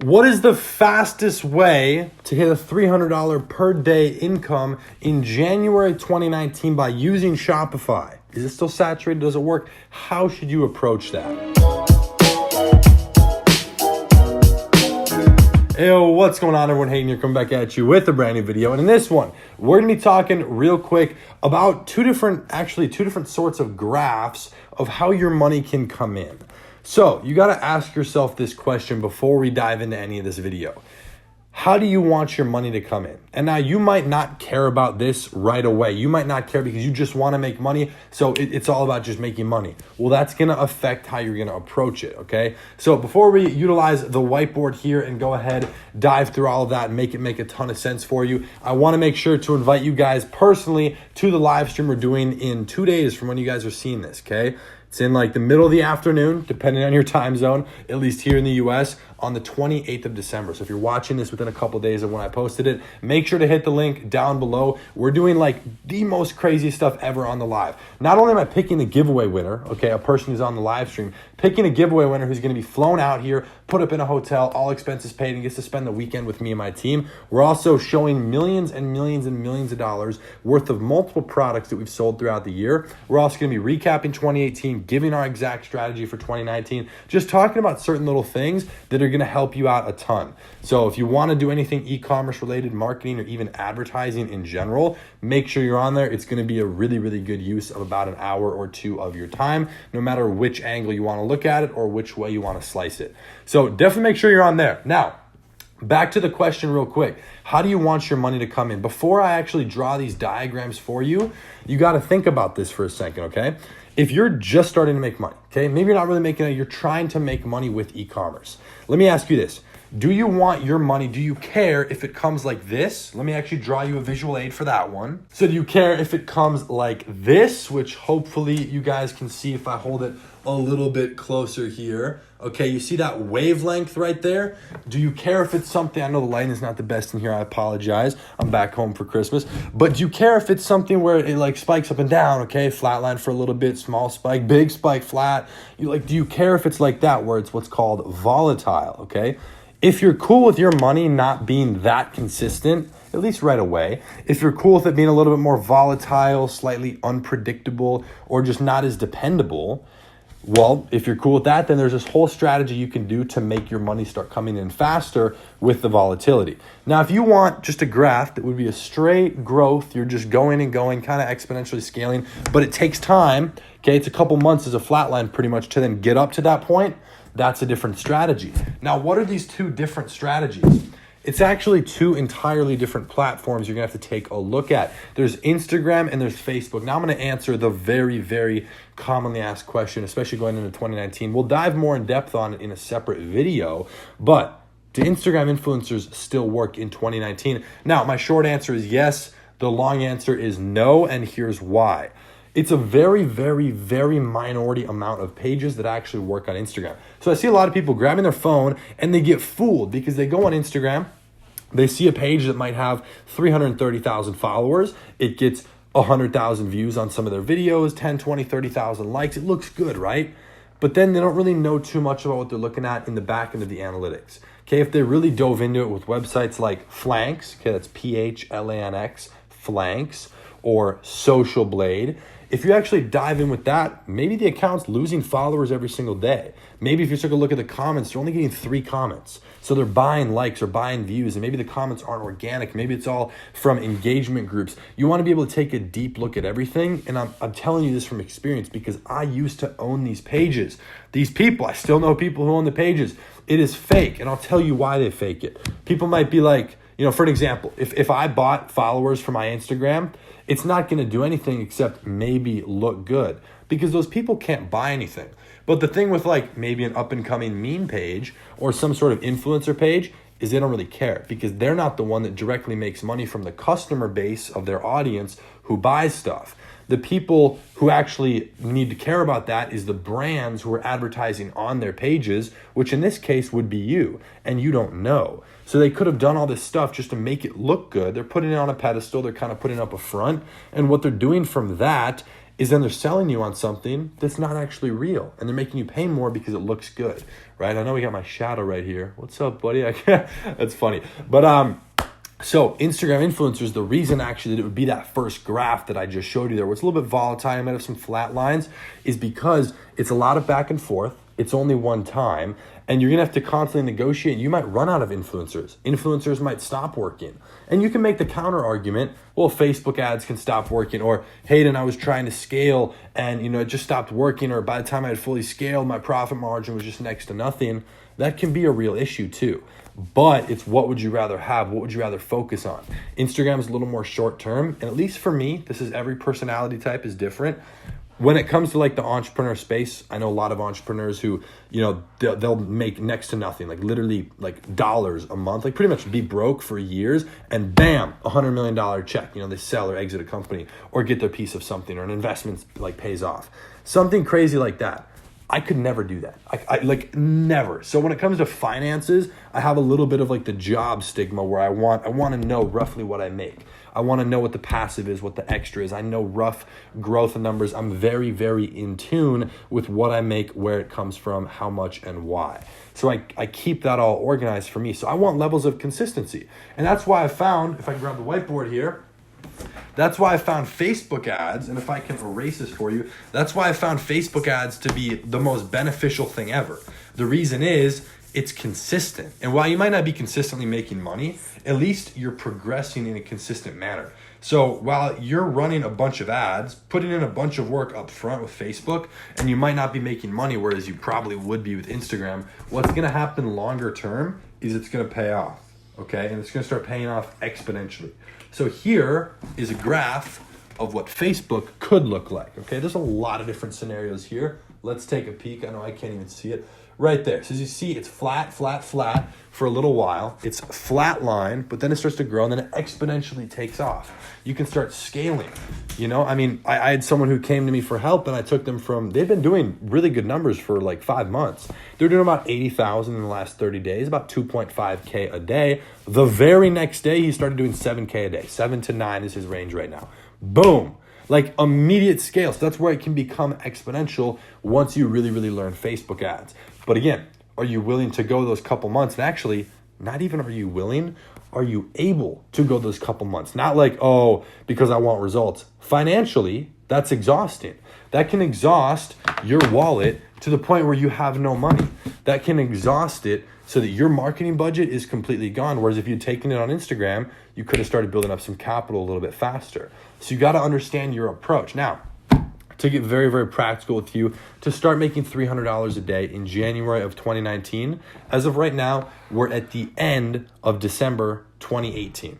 What is the fastest way to hit a $300 per day income in January 2019 by using Shopify? Is it still saturated? Does it work? How should you approach that? Hey, what's going on, everyone? Hayden here, coming back at you with a brand new video. And in this one, we're gonna be talking real quick about two different sorts of graphs of how your money can come in. So you gotta ask yourself this question before we dive into any of this video. How do you want your money to come in? And now you might not care about this right away. You might not care because you just wanna make money. So it's all about just making money. Well, that's gonna affect how you're gonna approach it, okay? So before we utilize the whiteboard here and go ahead, dive through all of that and make it make a ton of sense for you, I wanna make sure to invite you guys personally to the live stream we're doing in 2 days from when you guys are seeing this, okay? It's in like the middle of the afternoon, depending on your time zone, at least here in the US, on the 28th of December. So if you're watching this within a couple of days of when I posted it, make sure to hit the link down below. We're doing like the most crazy stuff ever on the live. Not only am I picking the giveaway winner, okay, a person who's on the live stream, picking a giveaway winner who's gonna be flown out here, put up in a hotel, all expenses paid, and gets to spend the weekend with me and my team. We're also showing millions and millions and millions of dollars worth of multiple products that we've sold throughout the year. We're also gonna be recapping 2018, giving our exact strategy for 2019, just talking about certain little things that are going to help you out a ton. So if you want to do anything e-commerce related, marketing, or even advertising in general, make sure you're on there. It's going to be a really, really good use of about an hour or two of your time, no matter which angle you want to look at it or which way you want to slice it. So definitely make sure you're on there. Now, back to the question real quick. How do you want your money to come in? Before I actually draw these diagrams for you, you got to think about this for a second, okay? If you're just starting to make money, okay, maybe you're not really making it, you're trying to make money with e-commerce. Let me ask you this. Do you want your money, do you care if it comes like this? Let me actually draw you a visual aid for that one. So do you care if it comes like this, which hopefully you guys can see if I hold it a little bit closer here? Okay, you see that wavelength right there? Do you care if it's something, I know the lighting is not the best in here, I apologize. I'm back home for Christmas. But do you care if it's something where it like spikes up and down, okay? Flatline for a little bit, small spike, big spike, flat. Do you care if it's like that where it's what's called volatile, okay? If you're cool with your money not being that consistent, at least right away, if you're cool with it being a little bit more volatile, slightly unpredictable, or just not as dependable, well, if you're cool with that, then there's this whole strategy you can do to make your money start coming in faster with the volatility. Now, if you want just a graph that would be a straight growth, you're just going and going, kind of exponentially scaling, but it takes time, okay? It's a couple months as a flat line pretty much to then get up to that point. That's a different strategy. Now, what are these two different strategies? It's actually two entirely different platforms you're gonna have to take a look at. There's Instagram and there's Facebook. Now I'm gonna answer the very, very commonly asked question, especially going into 2019. We'll dive more in depth on it in a separate video, but do Instagram influencers still work in 2019? Now, my short answer is yes. The long answer is no, and here's why. It's a very, very, very minority amount of pages that actually work on Instagram. So I see a lot of people grabbing their phone and they get fooled because they go on Instagram, they see a page that might have 330,000 followers. It gets 100,000 views on some of their videos, 10, 20, 30,000 likes. It looks good, right? But then they don't really know too much about what they're looking at in the back end of the analytics. Okay, if they really dove into it with websites like Flanks, okay, that's PHLANX, Flanks, or Social Blade, if you actually dive in with that, maybe the account's losing followers every single day. Maybe if you took a look at the comments, they're only getting 3 comments. So they're buying likes or buying views, and maybe the comments aren't organic. Maybe it's all from engagement groups. You want to be able to take a deep look at everything, and I'm telling you this from experience because I used to own these pages. These people, I still know people who own the pages. It is fake, and I'll tell you why they fake it. People might be like, for an example, if I bought followers for my Instagram, it's not going to do anything except maybe look good because those people can't buy anything. But the thing with like maybe an up and coming meme page or some sort of influencer page is they don't really care because they're not the one that directly makes money from the customer base of their audience who buys stuff. The people who actually need to care about that is the brands who are advertising on their pages, which in this case would be you, and you don't know. So they could have done all this stuff just to make it look good. They're putting it on a pedestal. They're kind of putting up a front. And what they're doing from that is then they're selling you on something that's not actually real, and they're making you pay more because it looks good, right? I know we got my shadow right here. What's up, buddy? That's funny. But so Instagram influencers, the reason actually that it would be that first graph that I just showed you there, where it's a little bit volatile, I might have some flat lines, is because it's a lot of back and forth. It's only one time, and you're gonna have to constantly negotiate. You might run out of influencers. Influencers might stop working. And you can make the counter argument, well, Facebook ads can stop working, or Hayden, I was trying to scale and it just stopped working, or by the time I had fully scaled, my profit margin was just next to nothing. That can be a real issue too. But it's what would you rather have? What would you rather focus on? Instagram is a little more short term, and at least for me, this is every personality type is different. When it comes to like the entrepreneur space, I know a lot of entrepreneurs who, they'll make next to nothing, like literally like dollars a month, like pretty much be broke for years, and bam, $100 million check. They sell or exit a company or get their piece of something, or an investment like pays off. Something crazy like that. I could never do that. I like never. So when it comes to finances, I have a little bit of like the job stigma where I want to know roughly what I make. I want to know what the passive is, what the extra is. I know rough growth numbers. I'm very, very in tune with what I make, where it comes from, how much, and why. So I keep that all organized for me. So I want levels of consistency. And that's why I found, if I can grab the whiteboard here, that's why I found Facebook ads, and if I can erase this for you, that's why I found Facebook ads to be the most beneficial thing ever. The reason is it's consistent. And while you might not be consistently making money, at least you're progressing in a consistent manner. So while you're running a bunch of ads, putting in a bunch of work up front with Facebook, and you might not be making money, whereas you probably would be with Instagram, what's gonna happen longer term is it's gonna pay off, okay? And it's gonna start paying off exponentially. So here is a graph of what Facebook could look like, okay? There's a lot of different scenarios here. Let's take a peek. I know I can't even see it. Right there. So as you see, it's flat, flat, flat for a little while. It's flat line, but then it starts to grow, and then it exponentially takes off. You can start scaling. I had someone who came to me for help, and I took them from, they've been doing really good numbers for like 5 months. They're doing about 80,000 in the last 30 days, about 2.5K a day. The very next day, he started doing 7K a day. 7 to 9 is his range right now. Boom. Like immediate scale. So that's where it can become exponential once you really, really learn Facebook ads. But again, are you willing to go those couple months? And actually, not even are you willing, are you able to go those couple months? Not like, because I want results. Financially, that's exhausting. That can exhaust your wallet to the point where you have no money. That can exhaust it so that your marketing budget is completely gone. Whereas if you'd taken it on Instagram, you could have started building up some capital a little bit faster. So you got to understand your approach. Now, to get very, very practical with you, to start making $300 a day in January of 2019, as of right now, we're at the end of December 2018.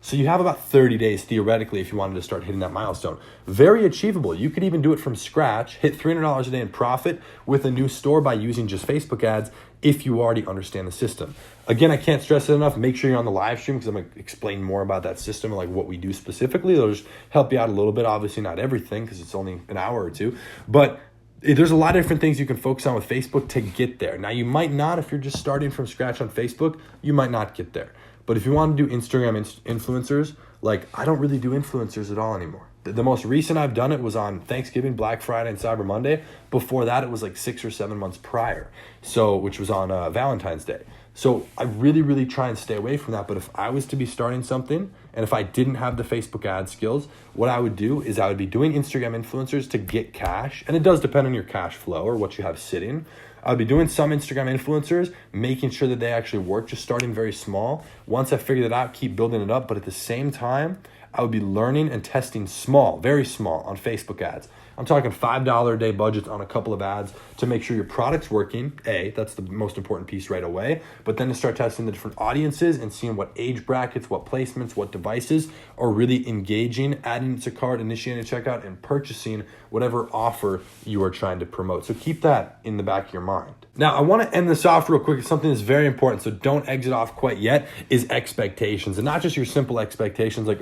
So you have about 30 days theoretically if you wanted to start hitting that milestone. Very achievable. You could even do it from scratch, hit $300 a day in profit with a new store by using just Facebook ads if you already understand the system. Again, I can't stress it enough. Make sure you're on the live stream because I'm going to explain more about that system and like what we do specifically. It'll just help you out a little bit. Obviously not everything because it's only an hour or two, but there's a lot of different things you can focus on with Facebook to get there. Now you might not, if you're just starting from scratch on Facebook, you might not get there. But if you want to do Instagram influencers, like I don't really do influencers at all anymore. The most recent I've done it was on Thanksgiving, Black Friday, and Cyber Monday. Before that, it was like 6 or 7 months prior, which was on Valentine's Day. So I really, really try and stay away from that. But if I was to be starting something, and if I didn't have the Facebook ad skills, what I would do is I would be doing Instagram influencers to get cash. And it does depend on your cash flow or what you have sitting. I would be doing some Instagram influencers, making sure that they actually work, just starting very small. Once I figure that out, keep building it up. But at the same time, I would be learning and testing small, very small on Facebook ads. I'm talking $5 a day budgets on a couple of ads to make sure your product's working. That's the most important piece right away. But then to start testing the different audiences and seeing what age brackets, what placements, what devices are really engaging, adding it to cart, initiating a checkout, and purchasing whatever offer you are trying to promote. So keep that in the back of your mind. Now, I want to end this off real quick. It's something that's very important, so don't exit off quite yet, is expectations. And not just your simple expectations like,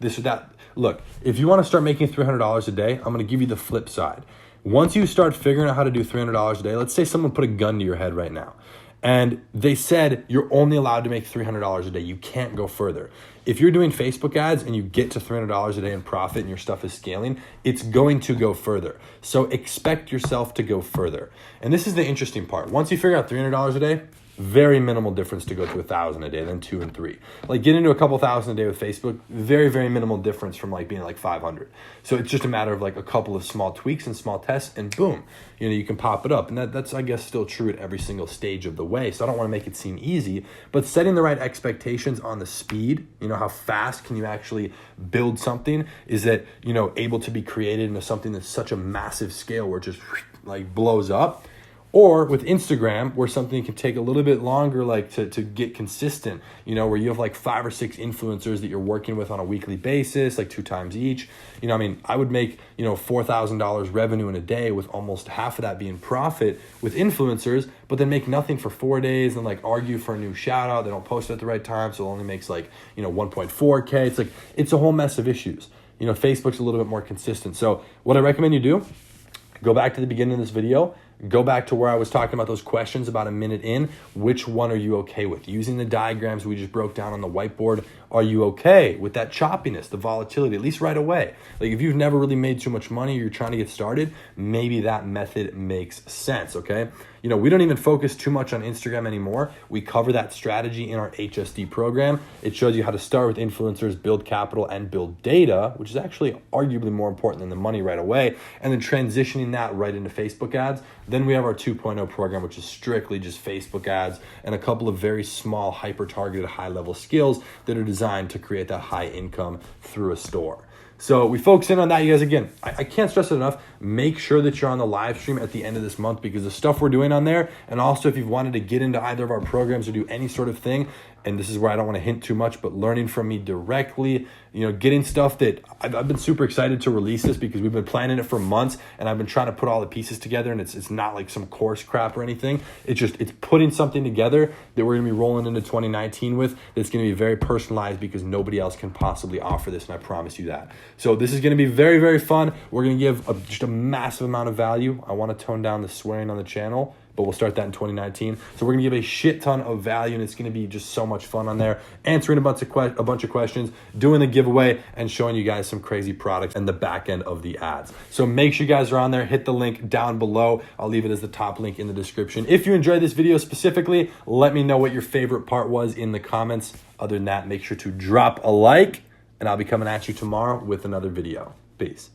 this or that. Look, if you want to start making $300 a day, I'm going to give you the flip side. Once you start figuring out how to do $300 a day, let's say someone put a gun to your head right now And they said you're only allowed to make $300 a day. You can't go further. If you're doing Facebook ads and you get to $300 a day in profit and your stuff is scaling, it's going to go further. So expect yourself to go further. And this is the interesting part. Once you figure out $300 a day, very minimal difference to go to 1,000 a day, then 2 and 3. Like get into a couple thousand a day with Facebook, very, very minimal difference from like being like 500. So it's just a matter of like a couple of small tweaks and small tests and boom, you can pop it up. And that's, I guess, still true at every single stage of the way. So I don't want to make it seem easy, but setting the right expectations on the speed, how fast can you actually build something, is that, able to be created into something that's such a massive scale where it just like blows up. Or with Instagram, where something can take a little bit longer, like to get consistent, where you have like 5 or 6 influencers that you're working with on a weekly basis, like 2 times each. I would make, $4,000 revenue in a day with almost half of that being profit with influencers, but then make nothing for 4 days and like argue for a new shout out. They don't post it at the right time. So it only makes like, 1.4K. It's like, it's a whole mess of issues. Facebook's a little bit more consistent. So what I recommend you do, go back to the beginning of this video. Go back to where I was talking about those questions about a minute in. Which one are you okay with? Using the diagrams we just broke down on the whiteboard, are you okay with that choppiness, the volatility, at least right away? Like if you've never really made too much money or you're trying to get started, maybe that method makes sense, okay? We don't even focus too much on Instagram anymore. We cover that strategy in our HSD program. It shows you how to start with influencers, build capital, and build data, which is actually arguably more important than the money right away, and then transitioning that right into Facebook ads. Then we have our 2.0 program, which is strictly just Facebook ads and a couple of very small, hyper-targeted, high-level skills that are designed to create that high income through a store. So we focus in on that, you guys. Again, I can't stress it enough. Make sure that you're on the live stream at the end of this month, because the stuff we're doing on there, and also if you've wanted to get into either of our programs or do any sort of thing, and this is where I don't want to hint too much, but learning from me directly, getting stuff that I've been super excited to release this, because we've been planning it for months and I've been trying to put all the pieces together, and it's not like some course crap or anything. It's putting something together that we're going to be rolling into 2019 with, that's going to be very personalized, because nobody else can possibly offer this, and I promise you that. So this is going to be very, very fun. We're going to give just a massive amount of value. I want to tone down the swearing on the channel, but we'll start that in 2019. So we're gonna give a shit ton of value, and it's gonna be just so much fun on there, answering a bunch of questions, doing the giveaway, and showing you guys some crazy products and the back end of the ads. So make sure you guys are on there. Hit the link down below. I'll leave it as the top link in the description. If you enjoyed this video specifically, let me know what your favorite part was in the comments. Other than that, make sure to drop a like, and I'll be coming at you tomorrow with another video. Peace.